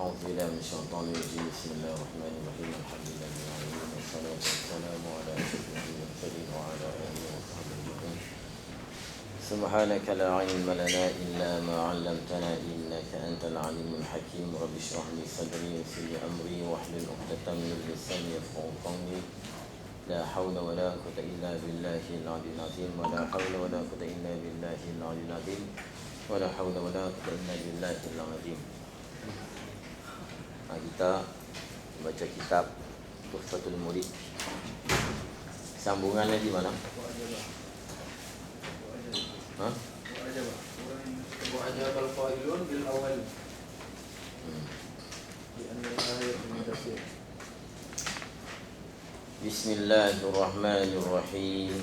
أعوذ بالله من الشيطان الرجيم بسم الله الرحمن الرحيم الحمد لله رب العالمين والصلاة والسلام على أشرف المرسلين وعلى آله وصحبه أجمعين سبحانك لا علم لنا إلا ما علمتنا إنك أنت العليم الحكيم رب اشرح لي صدري ويسر لي أمري واحلل عقدة من لساني يفقهوا قولي لا حول ولا قوة إلا بالله العلي العظيم ولا حول ولا قوة إلا بالله العلي العظيم ولا حول ولا قوة إلا بالله العظيم. Kita baca kitab Tuhfatul Murid. Sambungannya di mana? Hah? وأجاب القائلون بالأول لأن الآية من تفسير. بسم الله الرحمن الرحيم.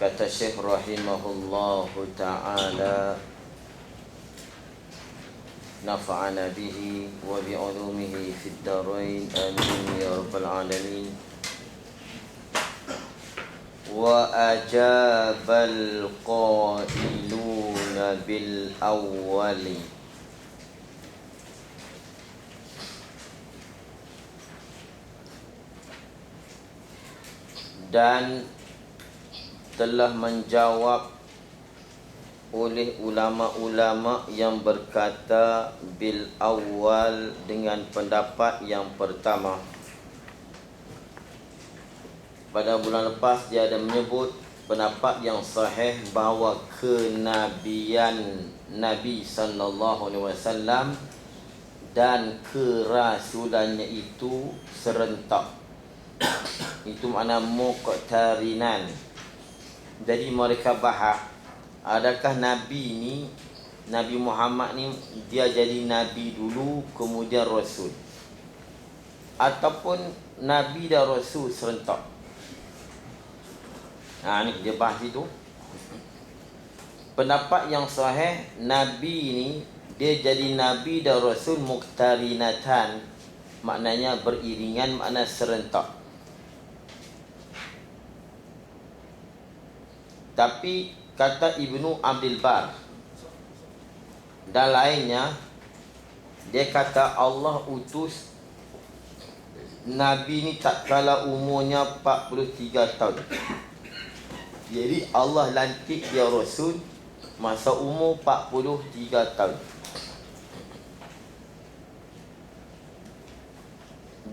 Kata Syekh rahimahullahu ta'ala, nafa'ana bihi wa bi'ulumihi fid darain amin ya rabbal alamin. Wa ajabal qailuna bil awwali dan telah menjawab oleh ulama-ulama yang berkata bil awal dengan pendapat yang pertama. Pada bulan lepas dia ada menyebut pendapat yang sahih bahawa kenabian Nabi sallallahu alaihi wasallam dan kerasulannya itu serentak. Itu makna muqtarinan. Jadi mereka bahas, adakah Nabi ni, Nabi Muhammad ni dia jadi Nabi dulu kemudian Rasul, ataupun Nabi dan Rasul serentak. Ni dia bahas itu. Pendapat yang sahih, Nabi ni dia jadi Nabi dan Rasul muqtarinatan, maknanya beriringan, makna serentak. Tapi kata Ibnu Abdul Bar dan lainnya, dia kata Allah utus Nabi ni tak kala umurnya 43 tahun. Jadi Allah lantik dia Rasul masa umur 43 tahun.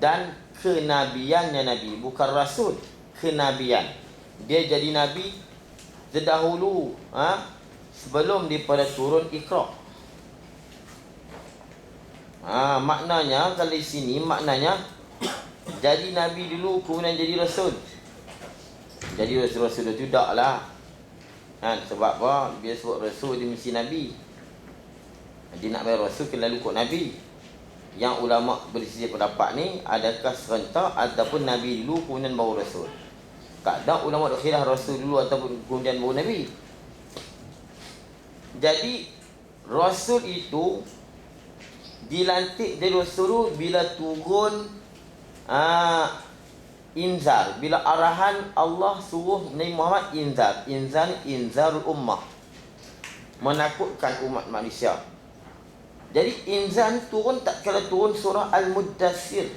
Dan kenabiannya Nabi, bukan Rasul, kenabian. Dia jadi Nabi terdahulu, sebelum daripada turun Iqra. Maknanya kalau di sini maknanya jadi Nabi dulu kemudian jadi Rasul. Jadi Rasul itu taklah. Sebab apa? Dia sebut Rasul dia mesti Nabi. Dia nak bayar Rasul kena lalu ikut Nabi. Yang ulama berselisih pendapat ni, adakah serentak ataupun Nabi dulu kemudian baru Rasul. Kadang ulama duk khilaf Rasul dulu ataupun kemudian baru Nabi. Jadi Rasul itu dilantik dari Rasul bila turun inzar, bila arahan Allah suruh Nabi Muhammad inzar. Inzar ni inzarul ummah, menakutkan umat manusia. Jadi inzar turun tak kala turun surah Al-Muddassir.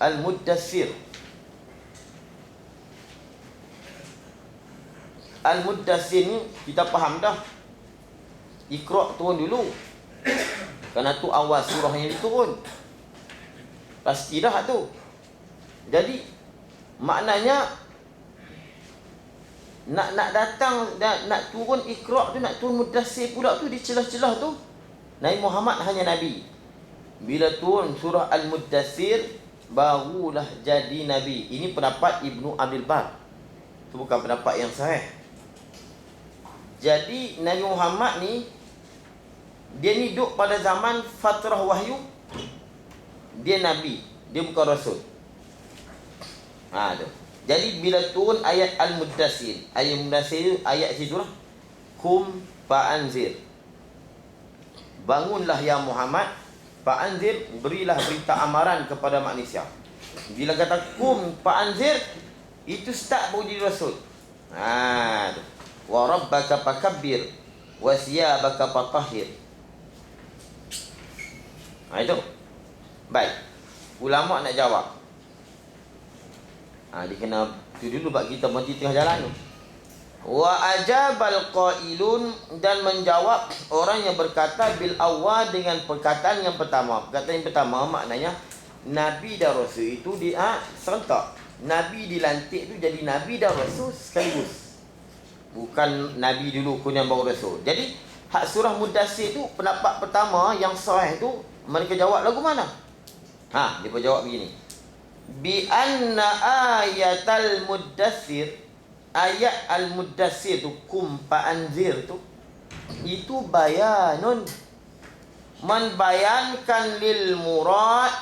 Al-Muddassir Al-Muddassir ni kita faham dah. Iqra turun dulu. Kerana tu awal surah yang turun. Pasti dah tu. Jadi maknanya nak datang nak turun Iqra tu, nak turun Muddassir pula tu, di celah-celah tu Nabi Muhammad hanya Nabi. Bila turun surah Al-Muddassir barulah jadi Nabi. Ini pendapat Ibnu Abdul Bar. Itu bukan pendapat yang sahih. Jadi Nabi Muhammad ni dia ni duduk pada zaman fatrah wahyu. Dia Nabi, dia bukan Rasul. Tu. Jadi bila turun ayat Al-Muddassir, ayat Muddassir ayat situ lah. Kum fa'anzir. Bangunlah ya Muhammad, fa'anzir, berilah berita amaran kepada manusia. Bila kata kum fa'anzir, itu start baru jadi Rasul. Tu. wa rabbaka fakabbir wa thiyabaka fatahhir. Itu. Baik. Ulama nak jawab. Dia kena tu dulu bab kita berhenti tengah jalan tu. Wa ajabal qailun, dan menjawab orang yang berkata bil awal dengan perkataan yang pertama. Perkataan yang pertama maknanya Nabi dan Rasul itu serentak. Nabi dilantik tu jadi Nabi dan Rasul sekaligus. Bukan Nabi dulu kemudian baru Rasul. Jadi hak surah Mudassir tu pendapat pertama yang sahih tu mereka jawab lagu mana? Dia pun jawab begini. Bi anna ayatal Mudassir, ayat al-Mudassir tu kum fa'anzir tu itu bayanun, membayankan lil murad,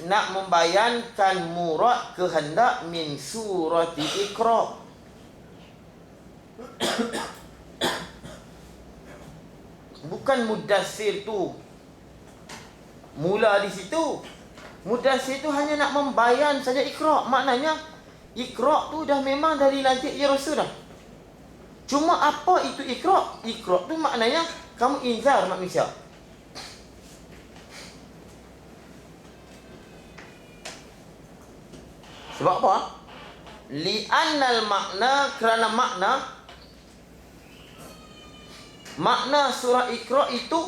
nak membayankan murad kehendak min surati Iqra. Bukan Mudassir tu mula di situ. Mudassir tu hanya nak membayan saja Iqra. Maknanya Iqra tu dah memang dari lantik ya Rasul dah. Cuma apa itu Iqra? Iqra tu maknanya kamu inzar manusia. Sebab apa? Li'annal makna, kerana makna surah Iqra itu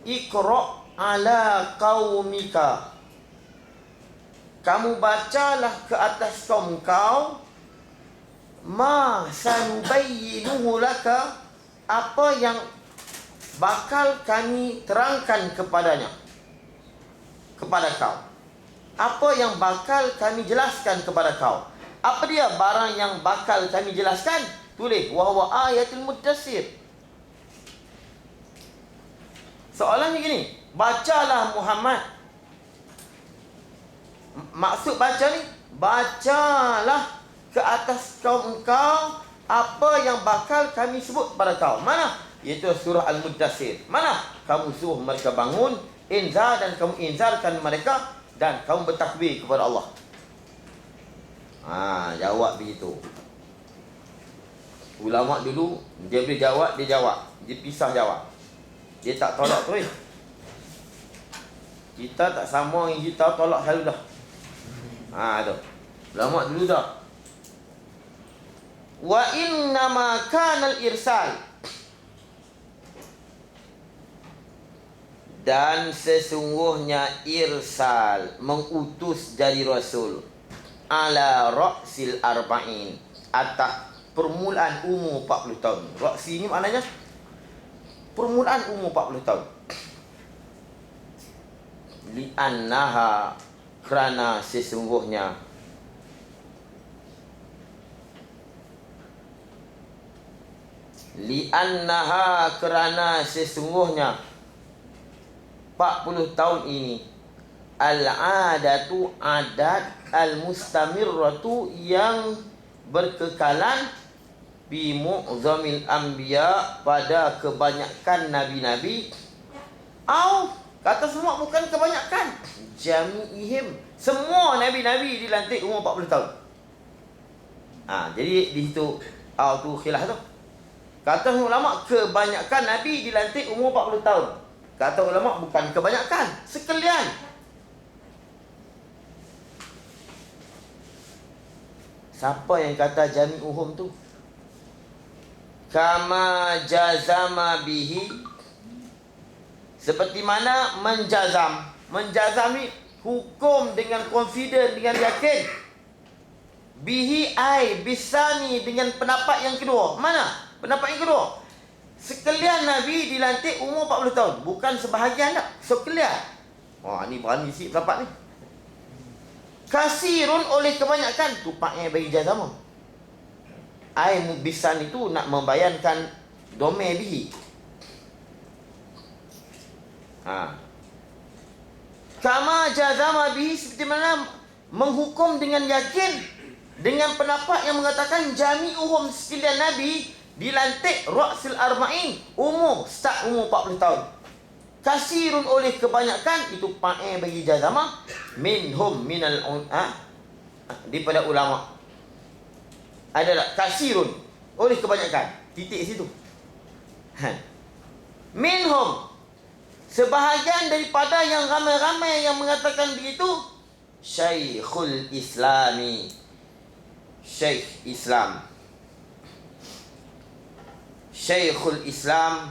Iqra ala qaumika. Kamu bacalah ke atas kaum kau, ma sanubayyinuhu laka, apa yang bakal kami terangkan kepada kau. Apa yang bakal kami jelaskan kepada kau. Apa dia barang yang bakal kami jelaskan? Tulis wa huwa ayatul Mudassir. Soalannya gini, bacalah Muhammad. Maksud baca ni, bacalah ke atas kaum engkau apa yang bakal kami sebut pada kau. Mana? Iaitu surah Al-Mudassir. Mana? Kamu suruh mereka bangun, inzar, dan kamu inzarkan mereka, dan kamu bertakbir kepada Allah. Jawab begitu. Ulama dulu, dia boleh jawab, dia jawab. Dia pisah jawab. Dia tak tolak terus. Kita tak sama yang kita tolak selalu dah. Tu. Ulama dulu dah. Wa innama kana al-irsal, dan sesungguhnya irsal, mengutus dari Rasul, ala ra'sil arba'in, atas permulaan umur 40 tahun. Ra'si ni maknanya permulaan umur 40 tahun. Li'annaha, kerana sesungguhnya, li'annaha, kerana sesungguhnya 40 tahun ini, al-adatu, adat, al-mustamirratu, yang berkekalan, bi mu'zamil anbiya, pada kebanyakan nabi-nabi, au, kata semua bukan kebanyakan, jami'ihim, semua nabi-nabi dilantik umur 40 tahun. Jadi di situ tu khilaf tu. Kata ulama kebanyakan nabi dilantik umur 40 tahun. Kata ulama bukan kebanyakan, sekalian. Siapa yang kata jami'uhum tu? Kama jazama bihi, seperti mana menjazam. Menjazam ni hukum dengan confident, dengan yakin. Bihi ai bisani, dengan pendapat yang kedua. Mana? Pendapat yang kedua. Sekalian Nabi dilantik umur 40 tahun. Bukan sebahagian tak. Sekalian. Ni berani sikit pendapat ni. Kasirun, oleh kebanyakan. Tupaknya bagi jazam. Ai mubisan itu nak membayankan domain bihi. Kama jazama bihi, seperti mana menghukum dengan yakin, dengan pendapat yang mengatakan jami'uhum, sekalian Nabi dilantik ra'sil arba'in, start umur 40 tahun. Kasirun, oleh kebanyakan, itu pa'i bagi jazama, minhum minal daripada ulama. Adalah kasirun, oleh kebanyakan. titik situ. Minhum, sebahagian daripada yang ramai-ramai yang mengatakan begitu, Syekhul Islami, Syekh Islam, Syekhul Islam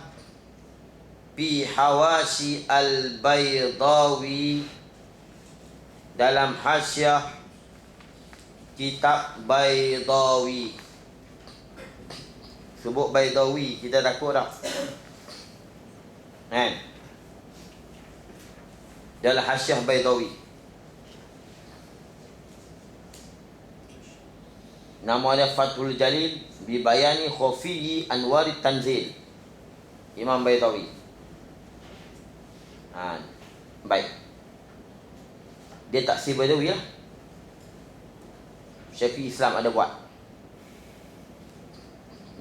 fi Hawashi Al-Baydawi, dalam hasyiah kitab Baydawi. Sebut Baydawi, kita takut tak? Kan? Dalam hasyiah Baydawi, nama dia Fathul Jalil bi bayani khafiyi anwarit tanzil, Imam Baydawi. Baik. Dia taksir Baydawi lah. Syekhul Islam ada buat.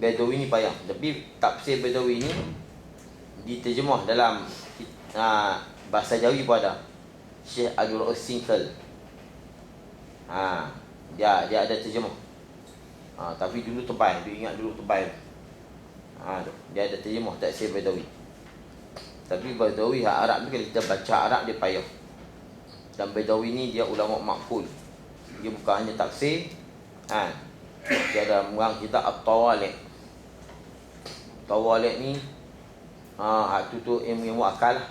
Baydawi ni payah. Tapi tafsir Baydawi ni diterjemah dalam bahasa Jawi pun ada. Syekh Abdul Rauf Singkel. Dia ada terjemah. Tapi dulu tebal, dia ingat dulu tebal. Dia ada terjemah tafsir Baydawi. Tapi Baydawi hak Arab ni, kalau kita baca Arab dia payah. Dan Baydawi ni dia ulama makful. Dia bukan hanya tafsir. Dia ada mengang kita At-Tawalik. Tawalik ni hak tu ilmu akal lah.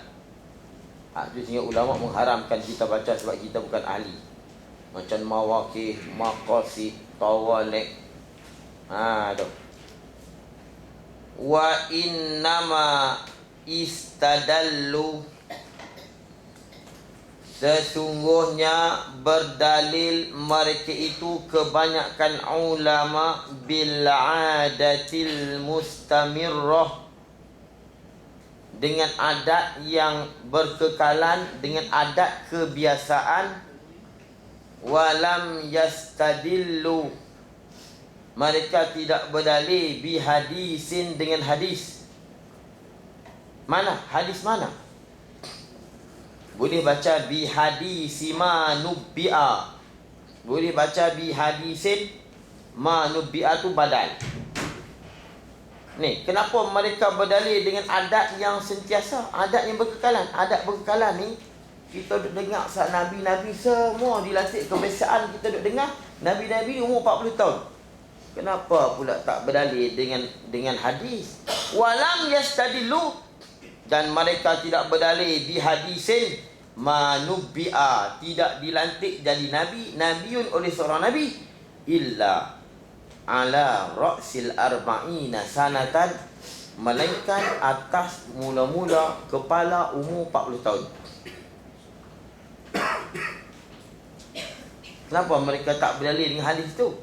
Hak tu sehingga ulama mengharamkan kita baca sebab kita bukan ahli. Macam Mawaqih, Maqasid, Tawalik. Tu. Wa innama istadallu, sesungguhnya berdalil mereka itu kebanyakan ulama bil adatil mustamirrah, dengan adat yang berkekalan, dengan adat kebiasaan. Walam yastadillu, mereka tidak berdalil bi hadisin, dengan hadis. Mana? Hadis mana? Boleh baca bi hadisi ma nubbi'a. Boleh baca bi hadisin ma nubbi'a, tu badal. Ni, kenapa mereka berdalil dengan adat yang sentiasa, adat yang berkekalan? Adat berkekalan ni kita duk dengar saat Nabi-Nabi semua dilantik kebiasaan, kita duk dengar Nabi-Nabi ni umur 40 tahun. Kenapa pula tak berdalil dengan hadis? Walam yastadillu, dan mereka tidak berdalil bi hadisin manubbi'a, tidak dilantik jadi nabiun oleh seorang nabi, illa ala ra'sil arba'ina sanatan, melainkan atas mula-mula kepala umur 40 tahun. Kenapa mereka tak berdalil dengan hadis tu?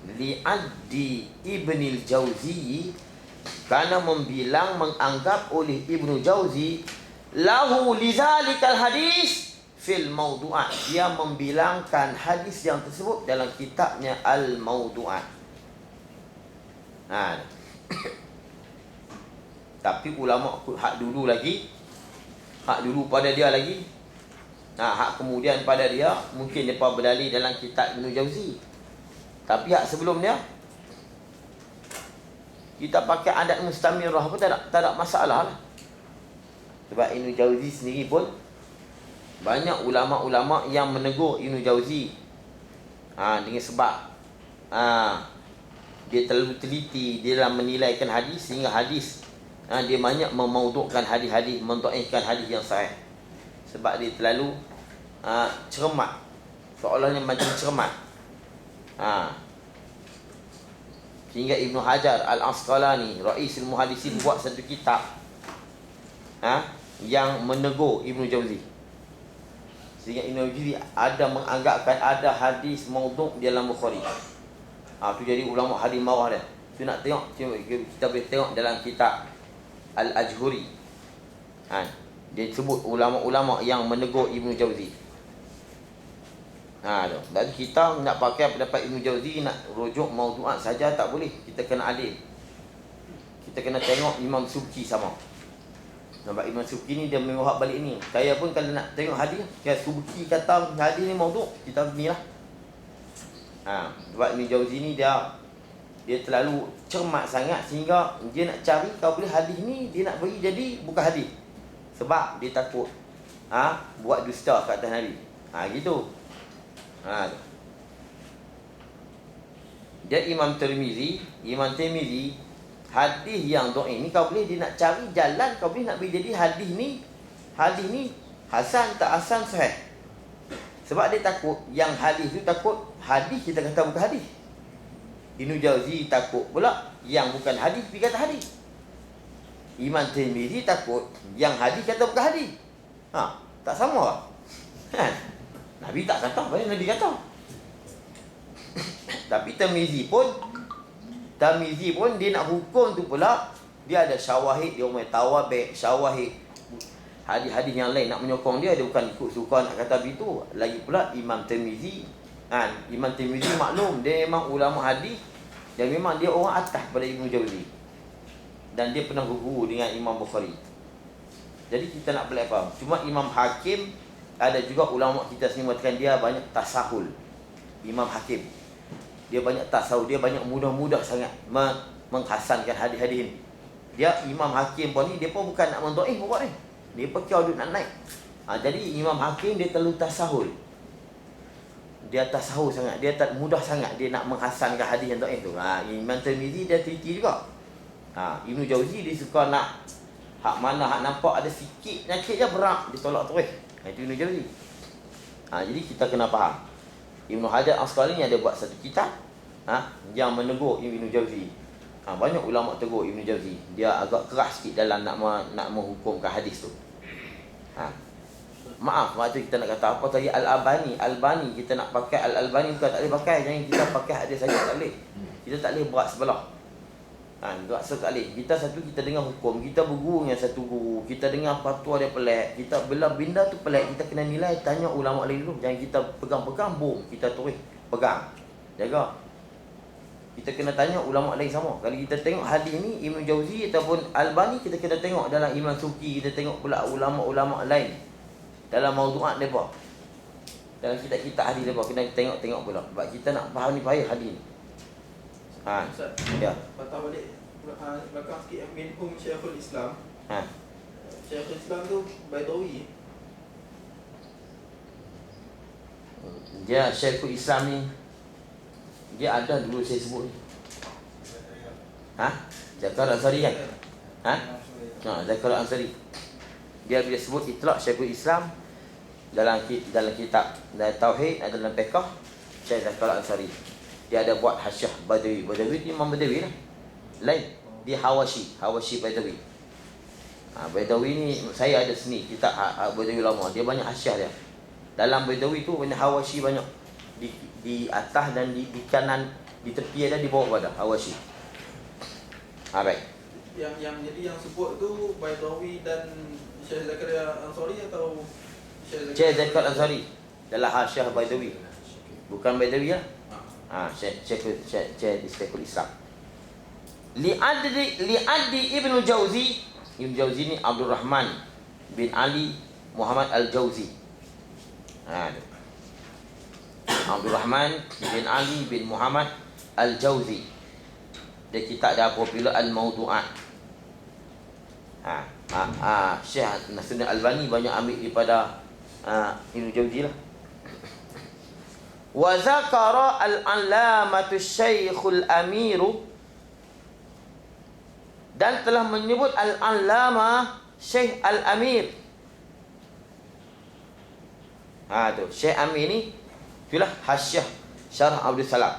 Li'addi Ibnil Jauzi, kerana menganggap oleh Ibnu Jauzi, lahu lizalikal hadis fil mawdu'at, dia membilangkan hadis yang tersebut dalam kitabnya Al-Mawdu'at. Tapi ulama hak dulu pada dia lagi, hak kemudian pada dia, mungkin depa berdalil dalam kitab Ibnu Jauzi. Tapi hak sebelum dia kita pakai adat mustamirah pun tak ada masalah lah. Sebab Ibnu Jauzi sendiri pun banyak ulama-ulama yang menegur Ibnu Jauzi dengan sebab dia terlalu teliti dia dalam menilaikan hadis, sehingga hadis dia banyak memaudukkan hadis-hadis, mendhaifkan hadis yang sahih. Sebab dia terlalu cermat, seolah-olahnya macam cermat. Sehingga Ibnu Hajar Al-Asqalani, Ra'isul Muhaddisin, buat satu kitab yang menegur Ibnu Jauzi. Sehingga Ibnu Jauzi ada menganggapkan ada hadis maudhu' di dalam Bukhari. Tu jadi ulama hadis marah dia. Tu nak tengok, kita boleh tengok dalam kitab Al-Ajhuri. Dia sebut ulama-ulama yang menegur Ibnu Jauzi. Dan kita nak pakai pendapat Ibnu Jauzi, nak rujuk maudhu'at saja tak boleh. Kita kena adil. Kita kena tengok Imam Subki sama. Nampak Imam Subki ni dia memahak balik ni. Saya pun kalau nak tengok hadis, Subki kata hadis ni maudhu', kita ni lah. Sebab Ibnu Jauzi ni dia Dia terlalu cermat sangat sehingga dia nak cari kau boleh hadis ni dia nak bagi jadi bukan hadis. Sebab dia takut buat dusta kat atas Nabi. Gitu. Dia Imam Tirmizi hadis yang dhaif ni kau boleh dia nak cari jalan kau boleh nak bagi jadi hadis ni hasan tak hasan sahih. Sebab dia takut yang hadis tu takut hadis kita kata bukan hadis. Ibnu Jauzi takut pula yang bukan hadis pergi kata hadis. Imam Tirmizi takut yang hadis kata bukan hadis. Tak sama kan? Nabi tak kata, apa yang Nabi kata. Tapi Tirmizi pun dia nak hukum tu pula dia ada syawahid, dia umai tawabik, syawahid. Hadis-hadis yang lain nak menyokong dia bukan ikut suka nak kata begitu. Lagi pula Imam Tirmizi maklum dia memang ulama hadis dan memang dia orang atas pada Ibnu Jauzi. Dan dia pernah berguru dengan Imam Bukhari. Jadi kita nak belajar faham. Cuma Imam Hakim ada juga ulama kita sini mengatakan dia banyak tasahul. Imam Hakim dia banyak tasawuf, dia banyak mudah-mudah sangat menghasankan hadis-hadis ini. Dia Imam Hakim pun ni dia pun bukan nak mendhaif pokok ni. Dia pakai duk nak naik. Jadi Imam Hakim dia terlalu tasahul. Dia tasahul sangat, dia tak mudah sangat dia nak menghasankan hadis yang dhaif tu. Imam Tirmizi dia teliti juga. Ibnu Jauzi dia suka nak hak mana hak nampak ada sikit penyakit je berat dia tolak terus. Itu Ibnu Jauzi. Jadi kita kena faham. Ibnu Hajar Asqalani ada buat satu kitab yang menegur Ibnu Jauzi. Banyak ulama tegur Ibnu Jauzi. Dia agak keras sikit dalam nak menghukumkan hadis tu. Maaf, waktu kita nak kata apa tadi Al-Albani kita nak pakai Al-Albani bukan tak boleh pakai. Jangan kita pakai hadis saja tak boleh. Kita tak boleh berat sebelah. Tak boleh. Kita dengar hukum, kita berguru dengan satu guru, kita dengar fatwa dia pelik, kita bila benda tu pelik kita kena nilai, tanya ulama lain dulu. Jangan kita pegang-pegang boom, kita terus pegang. Jaga. Kita kena tanya ulama lain sama. Kalau kita tengok hadis ni Ibnu Jauzi ataupun Albani, kita kena tengok dalam Imam Suki, kita tengok pula ulama-ulama lain dalam maudu'at mereka. Dalam kitab-kitab hadis mereka kena tengok pula. Sebab kita nak faham ni payah hadis ni. Ustaz, Ya. patah balik belakang sikit minhum Syekhul Islam. Syekhul Islam tu Baidawi. Dia Syekhul Islam ni dia ada dulu saya sebut ni. Zakar Ansari kan? Zakar Ansari. Dia sebut itlaq Syekhul Islam dalam kitab dalam tauhid, dalam fiqh Syekh Zakar Ansari. Dia ada buat hasyiah Badawi. Badawi ni Imam Badawi lah. Lain. Dia Hawashi Badawi. Badawi ni saya ada seni kitab Badawi lama. Dia banyak hasyiah dia. Dalam Badawi tu banyak Hawashi banyak. Di atas dan di kanan, di tepi ada, di bawah ada Hawashi. Baik. Yang sebut tu Baidawi dan Syekh Zakaria Ansari atau Syekh Zakar Ansari dalam hasyiah Badawi. Bukan Badawi lah. Syekhul Islam. Li'addi Ibnu Jauzi. Ibnu Jauzi ni Abdul Rahman bin Ali Muhammad Al-Jauzi. Abdul Rahman bin Ali bin Muhammad Al-Jauzi. Dia kitab dah popular Al-Mawdu'at. Syekh Nasruddin Albani banyak ambil daripada Ibnu Jauzi lah. Wa zakara al-allamatu Syekhul Amiru, dan telah menyebut al-allama Syekh Al-Amir. Tu Syekh Amir ni itulah hasyiah Syarah Abdul Salam.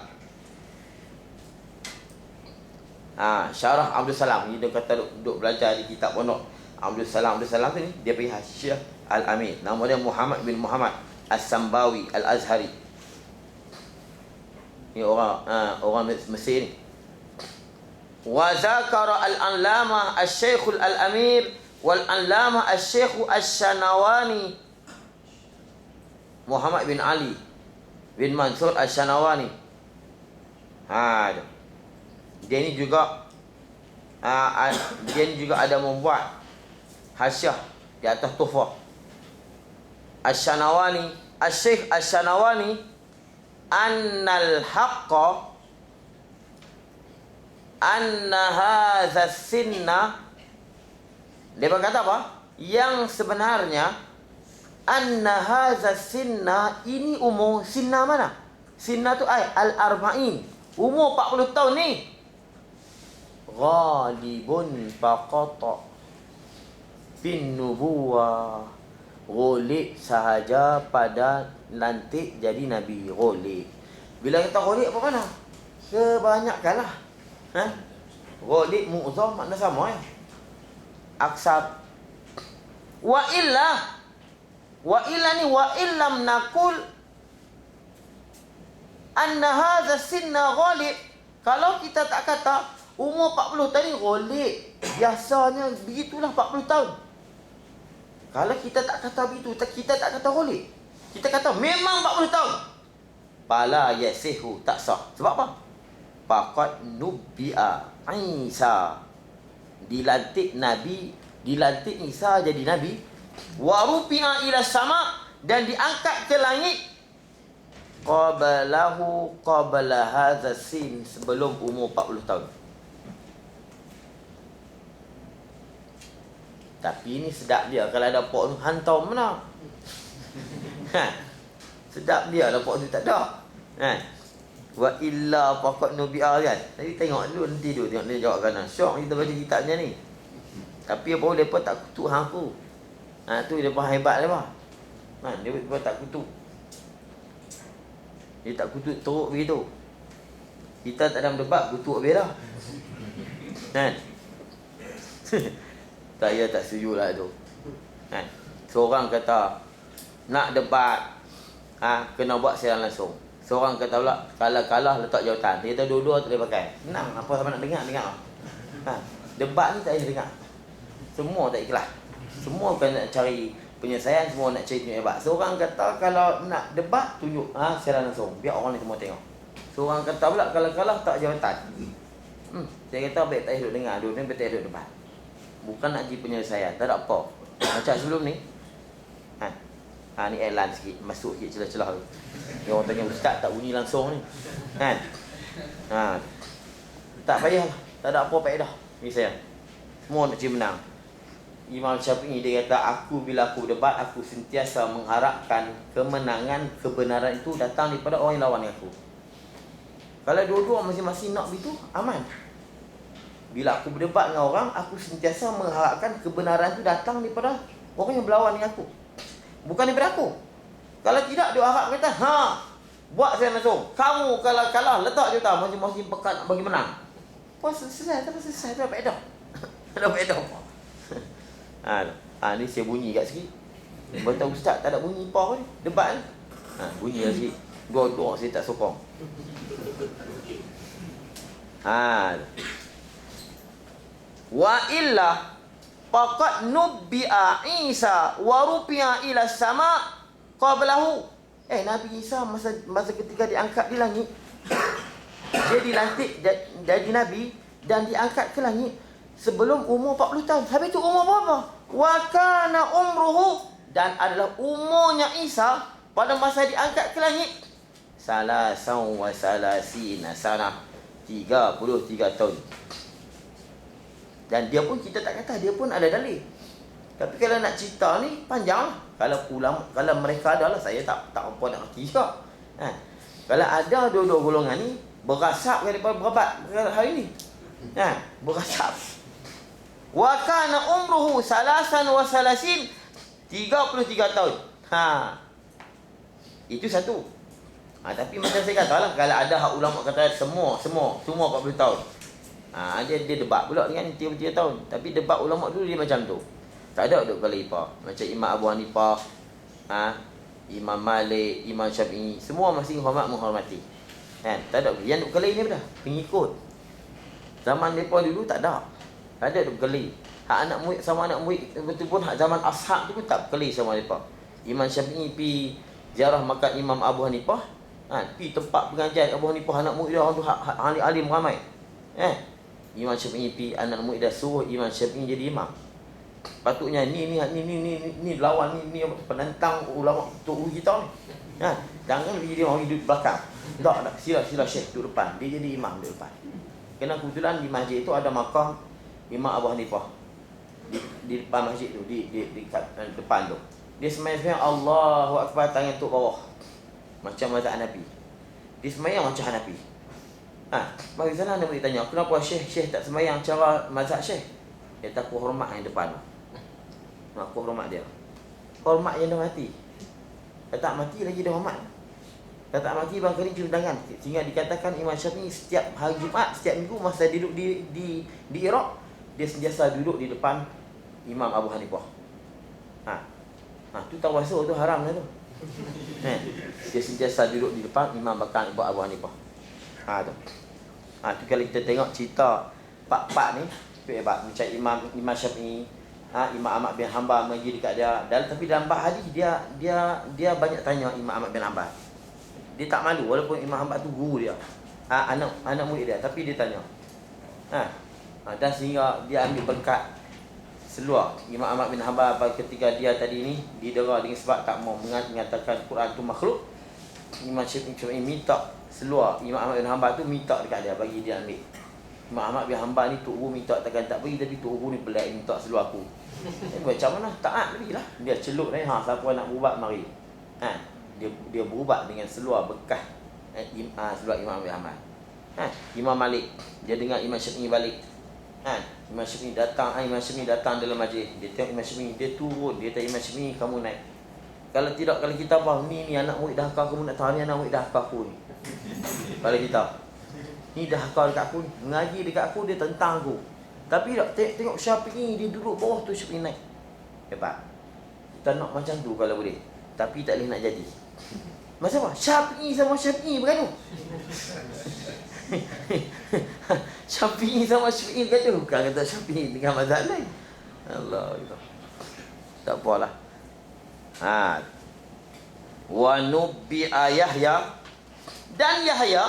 Syarah Abdul Salam ni dia kata duk belajar di kitab pondok Abdul Salam tu ni dia pergi hasyiah Al-Amir. Nama dia Muhammad bin Muhammad As-Sambawi Al-Azhari. Ni orang Mesir ni. Wa zakara al-allama asy-syekh al-amir wal allama asy-syekh asy-Syanawani Muhammad bin Ali bin Mansur asy-Syanawani. Dia ni juga ada membuat hasyiah di atas Tuhfah. Asy-Syanawani, asy-syekh asy-Syanawani annal haqqa anna hadza sinna, dia berkata apa? Yang sebenarnya anna hadza sinna, ini umur sinna mana? Sinna tu al-arba'in, umur 40 tahun ni. Ghalibun faqata bin nubuwah, ghulik sahaja pada lantik jadi nabi. Ghulik, bila kita ghulik apa mana? Kebanyakan lah. Ghulik mu'zam makna sama ya. Aksar. Wa illa ni wa illam naqul anna hadha sinna ghalib. Kalau kita tak kata umur 40 tahun ni ghalib, biasanya begitulah 40 tahun. Kalau kita tak kata begitu, kita tak kata ghalib, kita kata memang 40 tahun, fala yasihu, tak sah. Sebab apa? Faqad nubbi'a Isa, dilantik Nabi, dilantik Isa jadi Nabi. Wa rufi'a ila sama, dan diangkat ke langit. Qabla hadha sin, sebelum umur 40 tahun. Tapi ini sedap dia kalau ada pok tu hantar mana. Sedap dia lah pok tu tak ada. Wa illa faqad nubi'a kan. Tapi tengok dulu, nanti dulu tengok dia jawab kanan. Syok kita baca kitabnya ni. Tapi apa depa tak kutuk hang aku. Tu depa hebat depa. Depa tak kutuk. Dia tak kutuk teruk begitu. Kita tak dalam debat kutuk habis dah. Saya tak setuju lah tu. Seorang kata nak debat, kena buat siaran langsung. Seorang kata pula kalau kalah letak jawatan. Dia kata dua-dua tak boleh pakai. Senang, apa sama nak dengar. Debat ni tak payah dengar. Semua tak ikhlas. Semua bukan nak cari penyelesaian, semua nak cari tunjuk hebat. Seorang kata kalau nak debat tunjuk siaran langsung, biar orang ni semua tengok. Seorang kata pula kalau kalah tak jawatan. Saya kata baik tak duduk dengar, duduk ni baik tak duduk debat. Bukan nak cari penyelesaian, tak ada apa. Macam sebelum ni. Ni elan sikit, masuk sikit celah-celah tu. Dia orang tanya ustaz tak bunyi langsung ni. Tak payah lah, tak ada apa faedah. Ni saya. Semua nak cari menang. Imam Syafi'i dia kata, aku bila aku debat, aku sentiasa mengharapkan kemenangan, kebenaran itu datang daripada orang yang lawan aku. Kalau dua-dua masing-masing nak begitu, aman. Bila aku berdebat dengan orang, aku sentiasa mengharapkan kebenaran itu datang daripada orang yang berlawan dengan aku, bukan daripada aku. Kalau tidak, dia harap kata, buat saya langsung. Kamu kalau kalah, letak je tak masing-masing pekat nak bagi menang. Puas selesai, tak selesai, tak faedah. Tak faedah apa. Ni saya bunyi kat sikit. Betul ustaz tak ada bunyi apa ni, debat ni. Bunyi kat sikit. Dua-dua saya tak sokong. Wa illa faqad nubbi'a Isa wa rufi'a ila sama qablahu. Nabi Isa masa ketika diangkat di langit, dia dilantik jadi nabi dan diangkat ke langit sebelum umur 40 tahun. Habis tu umur berapa? Wa kana umruhu, dan adalah umurnya Isa pada masa diangkat ke langit salasan wa salasina sana, 33 tahun. Dan dia pun, kita tak kata, dia pun ada dalil. Tapi kalau nak cerita ni panjang lah. Kalau ulama, kalau mereka ada lah, saya tak apa nak kerti juga. Kalau ada dua-dua golongan ni berasap daripada berat hari ni. Berasap. Wa kana umruhu salasan wa salasin, 33 tahun. Itu satu. Tapi macam saya kata lah, kalau ada hak ulama kata semua 40 tahun. Dia debat pula dengan 33 tahun. Tapi debat ulama dulu dia macam tu. Tak ada duduk kala ipar. Macam Imam Abu Hanifah, Imam Malik, Imam Syafi'i, semua masih menghormati. Tak ada. Yang duduk kala ini apa dah? Pengikut. Zaman mereka dulu tak ada. Tak ada duduk kala. Hak anak murid sama anak murid betul pun hak zaman ashab tu pun tak kala sama mereka. Imam Syafi'i pi ziarah makam Imam Abu Hanifah, pi tempat pengajian Abu Hanifah, anak murid dia orang tu alim ramai. Imam Syafi'i pi anak murid dah suruh Imam Syafi'i jadi imam. Patutnya ni lawan ni penentang ulama tu kita ni. Jangan dia orang duduk belakang. Tak sila syekh duduk depan. Dia jadi imam duduk depan. Kerana kebetulan di masjid itu ada makam Imam Abu Hanifah. Di depan masjid tu, di depan tu. Dia semayang Allahu Akbar, tangan tu bawah. Macam mazhab Hanafi. Dia semayang macam Hanafi. Bagi sana dia boleh tanya, kenapa Syekh tak semayang cara mazhab Syekh? Dia tak, aku hormat yang depan tu. Aku hormat dia. Hormat yang dah mati. Kalau tak mati lagi dia hormat. Kalau tak mati barangkali cium tangan. Sehingga dikatakan Imam Syafi'i setiap hari Jumaat, setiap minggu masa duduk di Iraq, dia sentiasa duduk di depan Imam Abu Hanifah. Tu tawasul tu haram lah tu. Dia sentiasa duduk di depan Imam Bakar Abu Hanifah. Tu kalau kita tengok cerita pak-pak ni, macam Imam Syafi'i, Imam Ahmad bin Hanbal mengaji dekat dia. Tapi dalam bab hadis dia banyak tanya Imam Ahmad bin Hanbal. Dia tak malu walaupun Imam Hanbal tu guru dia. Anak murid dia, tapi dia tanya. Dan sehingga dia ambil berkat seluar Imam Ahmad bin Hanbal ketika dia tadi ni didera dengan sebab tak mau mengatakan Quran tu makhluk. Imam Syafi'i minta seluar Imam Ahmad bin Hanbal tu, minta dekat dia bagi dia ambil. Imam Ahmad bin Hanbal ni Tok Guru minta takkan tak bagi, tapi Tok Guru ni pelik minta seluar aku. Macam mana? Taat lagi lah. Dia celup ni, siapa nak berubat mari. Dia berubat dengan seluar bekas seluar Imam bin Hanbal. Imam Malik, dia dengar Imam Syafi'i balik. Imam Syafi'i datang dalam majlis. Dia tengok Imam Syafi'i, dia turun. Dia kata, Imam Syafi'i kamu naik. Kalau tidak, kalau kita faham ni anak murid dah hakal, kamu nak tahu ni anak murid dah hakal aku ni. Kalau kita ni dah hakal dekat aku, mengaji dekat aku, dia tentang aku. Tapi tak tengok Syafi'i, dia duduk bawah tu, Syafi'i naik. Hebat. Kita nak macam tu kalau boleh. Tapi tak boleh nak jadi. Macam apa? Syafi'i sama Syafi'i bergaduh. Syafi'i sama Syafi'i bergaduh. Bukan kata Syafi'i dengan mazhab lain. Allah itu. Tak apalah. Wa nubbi'a Yahya, dan Yahya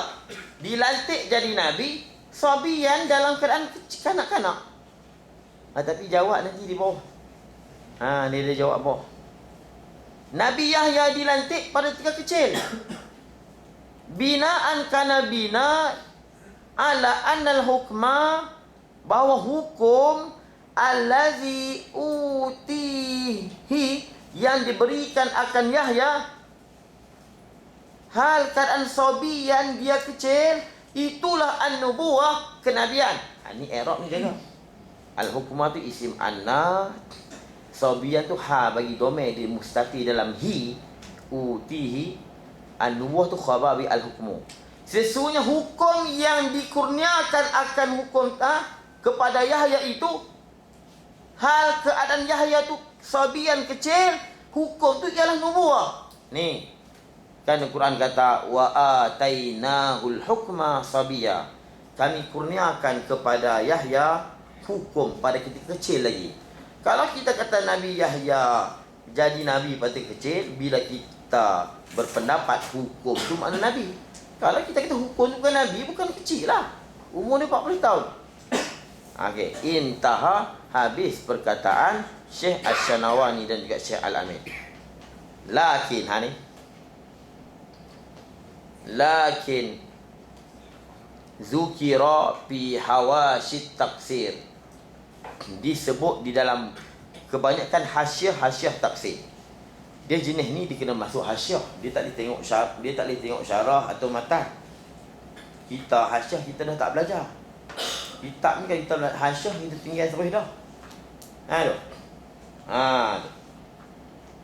dilantik jadi nabi sabiyan dalam keadaan kanak-kanak. Tapi jawab nanti di bawah. Dia jawab bawah. Nabi Yahya dilantik pada ketika kecil. Binaan kana bina ala annal hukma, bahawa hukum allazi utihi, yang diberikan akan Yahya, hal keadaan sabiyan dia kecil, itulah an-nubuwah, kenabian. Ni i'rab ni jaga. Al-hukmah tu isim anna, sabiyan tu bagi domain di mustati dalam hi, utihi, an-nubuwah tu khabar bi al-hukmu. Sesungguhnya hukum yang dikurniakan akan hukum kepada Yahya itu, hal keadaan Yahya tu sabiyan kecil, hukum tu ialah nubuwah. Ni kan Al-Quran kata wa atainahul hukma sabiya, kami kurniakan kepada Yahya hukum pada ketika kecil lagi. Kalau kita kata Nabi Yahya jadi nabi pada kecil, bila kita berpendapat hukum tu makna nabi. Kalau kita kata hukum tu bukan nabi, bukan kecil lah, umur dia 40 tahun. Okey, intaha, habis perkataan Syekh Asy-Syanawani dan juga Syekh Al-Amin. Lakin zukira fi hawasyit tafsir, disebut di dalam kebanyakan hasyiah tafsir. Dia jenis ni dia kena masuk hasyiah, dia tak boleh tengok syarah atau matan. Kita hasyiah kita dah tak belajar. Kitab ni kan kita hasyiah kita tinggal terus dah.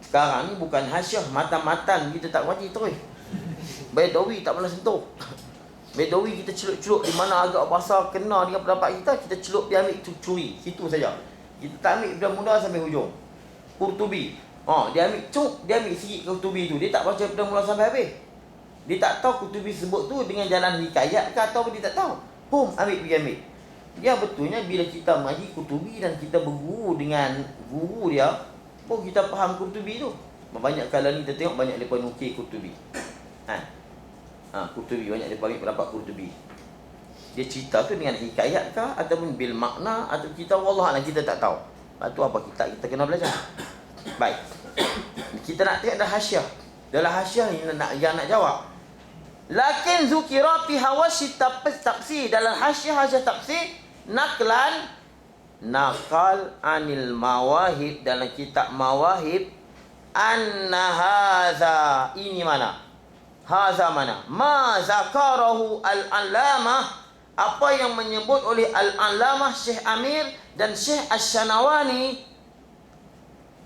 Sekarang ni bukan hasyiah, matan-matan kita tak wajib terus. Bedawi tak pernah sentuh. Bedawi kita celup-celup di mana agak bahasa kena dengan pendapat kita, kita celup dia ambil curi, situ saja. Kita tak ambil dari mula sampai hujung. Qurtubi, dia ambil sikit Qurtubi tu, dia tak baca dari mula sampai habis. Dia tak tahu Qurtubi sebut tu dengan jalan hikayat ke atau dia tak tahu. Pergi ambil. Dia betulnya bila kita mengaji Qurtubi dan kita berguru dengan guru dia, kita faham Qurtubi tu. Banyak kali ni kita tengok banyak mereka nukil Qurtubi. Qurtubi banyak dia panggil pendapat Qurtubi. Dia cerita tu dengan hikayat ke ataupun bil makna, atau kita wallah alam kita tak tahu. Itu apa kita kena belajar. Baik. Kita nak tengok dah hasyiah. Dalam hasyiah ni yang nak jawab. Lakin zukira fi hawashi tafsir, dalam hasyiah tafsir nakal anil mawahib, dalam kitab mawahib, anna hadza, ini mana? Hadza mana? Ma zakarahu al-allamah, apa yang menyebut oleh al-allamah Syekh Amir dan Syekh Asy-Syanawani,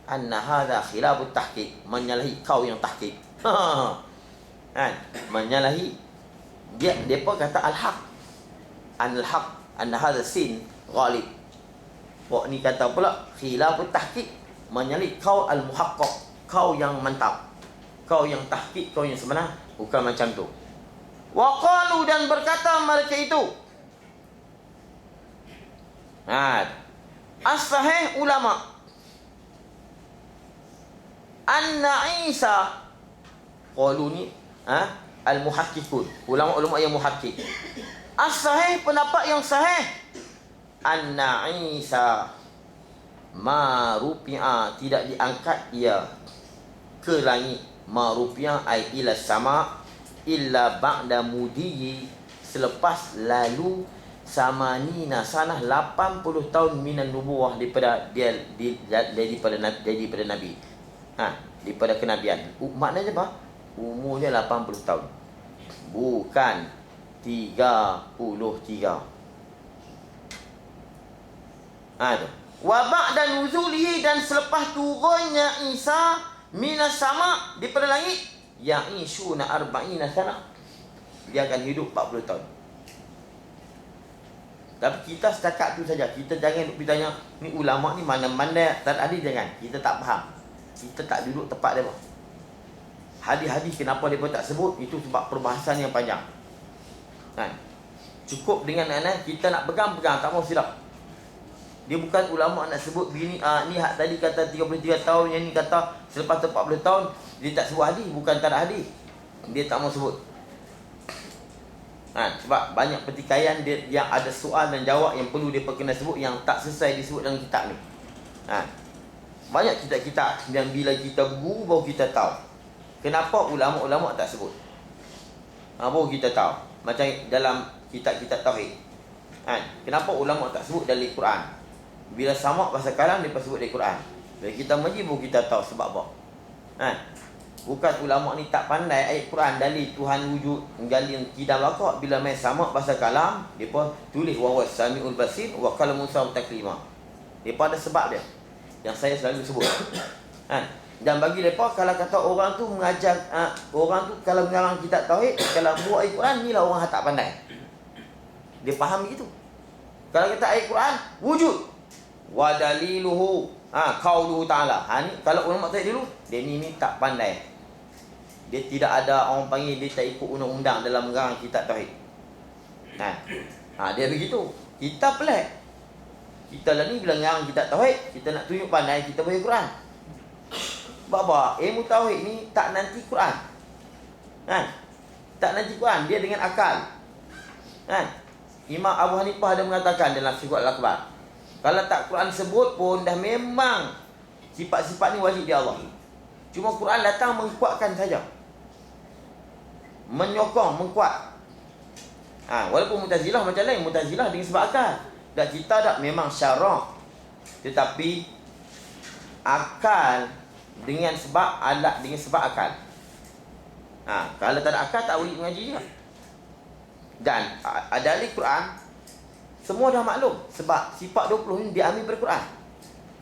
anna hadza khilafut tahqiq, menyalahi kau yang tahqiq. Kan? Menyalahi depa kata al-haq. Al-haq, anna hadza sin ghalib. Pok ni kata pula khilafut tahqiq, menyalahi kau al-muhaqqaq, kau yang mantap, kau yang tahqiq, kau yang sebenar, bukan macam tu. Wa qalu, dan berkata mereka itu, as-sahih ulama anna Isa, qalu ni al-muhaqqiqun, ulama-ulama yang muhaqqiq. As-sahih, pendapat yang sahih, anna Isa ma rupi'a, tidak diangkat ia ke langit, ma rupi'a ai ila sama, illa ba'da mudiyi, selepas lalu samanina sanah 80 tahun minan nubuwah, daripada daripada nabi, daripada kenabian. Maknanya apa? Umurnya 80 tahun, bukan 33. Wa ba'da nuzulihi, dan selepas turunnya Isa minas sama, daripada langit, ya'ishuna arba'ina sana, dia akan hidup 40 tahun. Tapi kita setakat tu saja. Kita jangan duk bertanya ni ulama ni mana-mana tak ada, jangan. Kita tak faham. Kita tak duduk tepat dia. Hadis-hadis kenapa dia tak sebut, itu sebab perbahasan yang panjang. Cukup dengan kita nak pegang, tak mau silap. Dia bukan ulama nak sebut begini, ni hak tadi kata 33 tahun, yang ni kata selepas tu 40 tahun. Dia tak sebut hadis, bukan tak ada hadis, dia tak mau sebut. Sebab banyak pertikaian dia, yang ada soal dan jawab yang perlu dia kena sebut, yang tak selesai disebut dalam kitab ni. Banyak kitab-kitab yang bila kita berguru baru kita tahu kenapa ulama-ulama tak sebut. Baru kita tahu. Macam dalam kitab-kitab tauhid, kenapa ulama tak sebut dari Quran? Bila sama pasal kalam, dia sebut dari Quran. Bila kita mengaji baru kita tahu sebab apa. Bukan ulama ni tak pandai ayat Quran, dalil Tuhan wujud, gali kidam bakak, bila main sama pasal kalam, depa tulis wa huwas samiul basir wa kalamu Musa taklima. Depa ada sebab dia yang saya selalu sebut. Dan bagi depa, kalau kata orang tu mengajar, orang tu kalau mengarang kitab tauhid, kalau buat ayat Quran, ni lah orang tak pandai. Dia faham begitu. Kalau kata ayat Quran wujud wa daliluhu qauluhu ta'ala, ni kalau ulama tauhid dulu, dia ni tak pandai. Dia tidak ada, orang panggil dia tak ikut undang-undang dalam mengarang kitab tauhid. Dia begitu. Kita pelik. Kita lah ni bila mengarang kitab tauhid, kita nak tunjuk pandai, kita baca Quran. Sebab ilmu tauhid ni tak nanti Quran. Tak nanti Quran, dia dengan akal. Imam Abu Hanifah ada mengatakan dalam Fiqh Al-Akbar, kalau tak Quran sebut pun dah memang sifat-sifat ni wajib di Allah. Cuma Quran datang mengkuatkan saja, menyokong, mengkuat. Walaupun Mu'tazilah macam lain, Mu'tazilah dengan sebab akal. Dan kita tak memang syarak, tetapi akal dengan sebab alat, dengan sebab akal. Kalau tak ada akal, tak boleh mengaji juga. Dan dalil Quran semua dah maklum, sebab sifat 20 ni diambil dari Quran.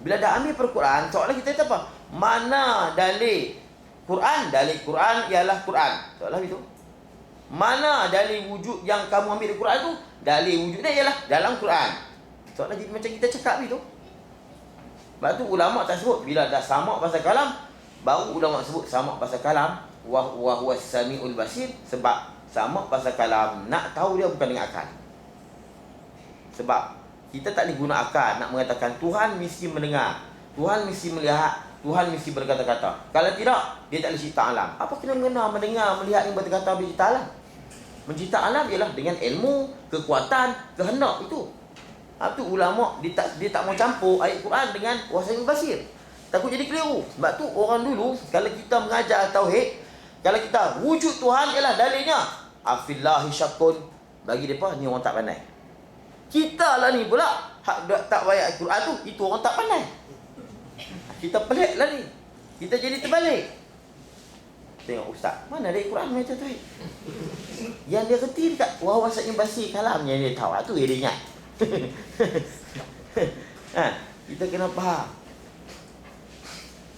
Bila dah ambil dari Quran, soalan kita itu apa? Mana dalil Quran? Dalil Quran ialah Quran. Soalan itu. Mana dalil wujud yang kamu ambil dari Quran tu? Dalil wujudnya ialah dalam Quran. Soalan jadi macam kita cakap itu. Sebab tu ulama tak sebut bila dah sama pasal kalam, baru ulama sebut sama pasal kalam wa huwas samiul basir, sebab sama pasal kalam, nak tahu dia bukan dengan akal. Sebab kita tak boleh guna akal nak mengatakan Tuhan mesti mendengar, Tuhan mesti melihat, Tuhan mesti berkata-kata. Kalau tidak, dia tak boleh cipta alam. Apa kena mengena mendengar, melihat ni berkata mencipta alam? Mencipta alam ialah dengan ilmu, kekuatan, kehendak itu. Tu ulama dia tak mau campur ayat Quran dengan wahyul basir. Takut jadi keliru. Sebab tu orang dulu kalau kita mengajar tauhid, kalau kita wujud Tuhan ialah dalilnya, afillahi syakun. Bagi mereka, ni orang tak pandai. Kita lah ni pula hak tak baik Al-Quran tu, itu orang tak pandai. Kita pelik lah ni. Kita jadi terbalik. Tengok ustaz, mana ada Al-Quran macam tu? Yang dia kerti dekat wasatnya basi kalam yang dia tahu. Tu yang dia ingat. Kita kena faham.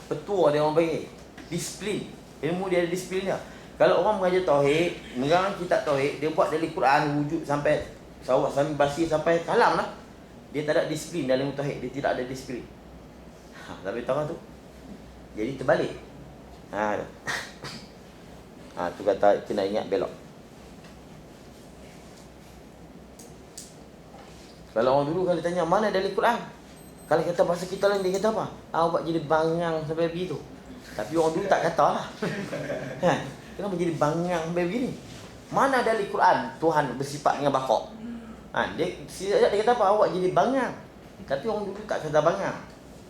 Petua dia orang panggil. Disiplin. Ilmu dia ada disiplin dia. Kalau orang mengajar tauhid, mengarang kitab tauhid, dia buat dari Quran wujud sampai sawah sampai basi sampai kalam lah. Dia tak ada disiplin dalam tauhid, dia tidak ada disiplin. Tapi tahu tu. Jadi terbalik. Tu kata kena ingat belok. Kalau orang dulu kalau tanya mana dari Quran? Kalau kata bahasa kita lain dia kata apa? Awak jadi bangang sampai begitu. Tapi orang dulu tak kata lah. Kenapa jadi bangang sampai begini? Mana dari Quran Tuhan bersifat dengan bakok? Dia kata apa? Awak jadi bangang. Tapi orang dulu tak kata bangang.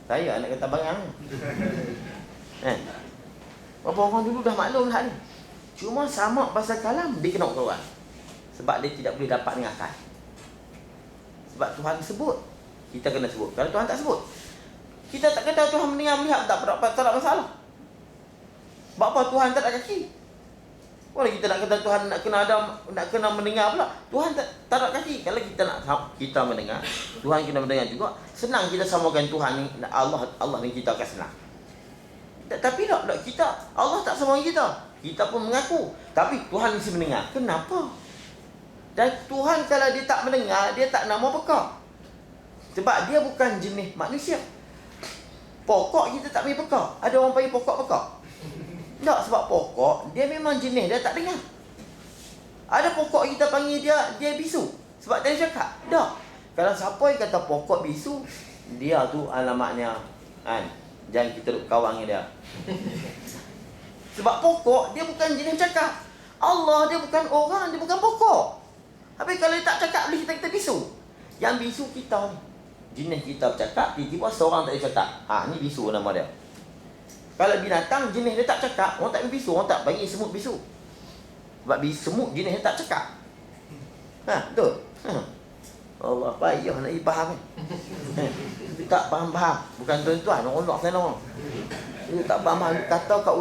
Saya nak kata bangang. Berapa orang dulu dah maklum lah ni. Cuma sama pasal kalam dia kena orang. Sebab dia tidak boleh dapat dengan akal. Sebab Tuhan sebut, kita kena sebut. Kalau Tuhan tak sebut, kita tak kata Tuhan mendengar melihat, tak ada masalah. Sebab apa Tuhan tak ada kaki? Kalau kita nak kata Tuhan nak kena mendengar pula, Tuhan tak ada kaki. Kalau kita mendengar, Tuhan kena mendengar juga. Senang kita samakan Tuhan ni, Allah ni kita akan senang. Tapi tak kita, Allah tak sama kita. Kita pun mengaku, tapi Tuhan mesti mendengar. Kenapa? Dan Tuhan kalau dia tak mendengar, dia tak nama pekak. Sebab dia bukan jenis manusia. Pokok kita tak boleh pekak. Ada orang panggil pokok pekak? Tak, sebab pokok dia memang jenis dia tak dengar. Ada pokok kita panggil dia bisu sebab dia cakap. Tak. Kalau siapa yang kata pokok bisu, dia tu alamatnya jangan kita duk kawan dengan dia. Sebab pokok dia bukan jenis cakap. Allah dia bukan orang, dia bukan pokok. Tapi kalau dia tak cakap, boleh kita bisu. Yang bisu kita ni, jenis kita bercakap, tiba-tiba seorang tak boleh cakap. Ni bisu nama dia. Kalau binatang jenis dia tak cakap, orang tak boleh bisu, orang tak bagi semut bisu. Sebab semut jenis dia tak cakap. Betul. Allah payah nak faham kan. Tapi tak faham-faham. Bukan tuan-tuan, orang luar sana orang. Dia tak faham kata kat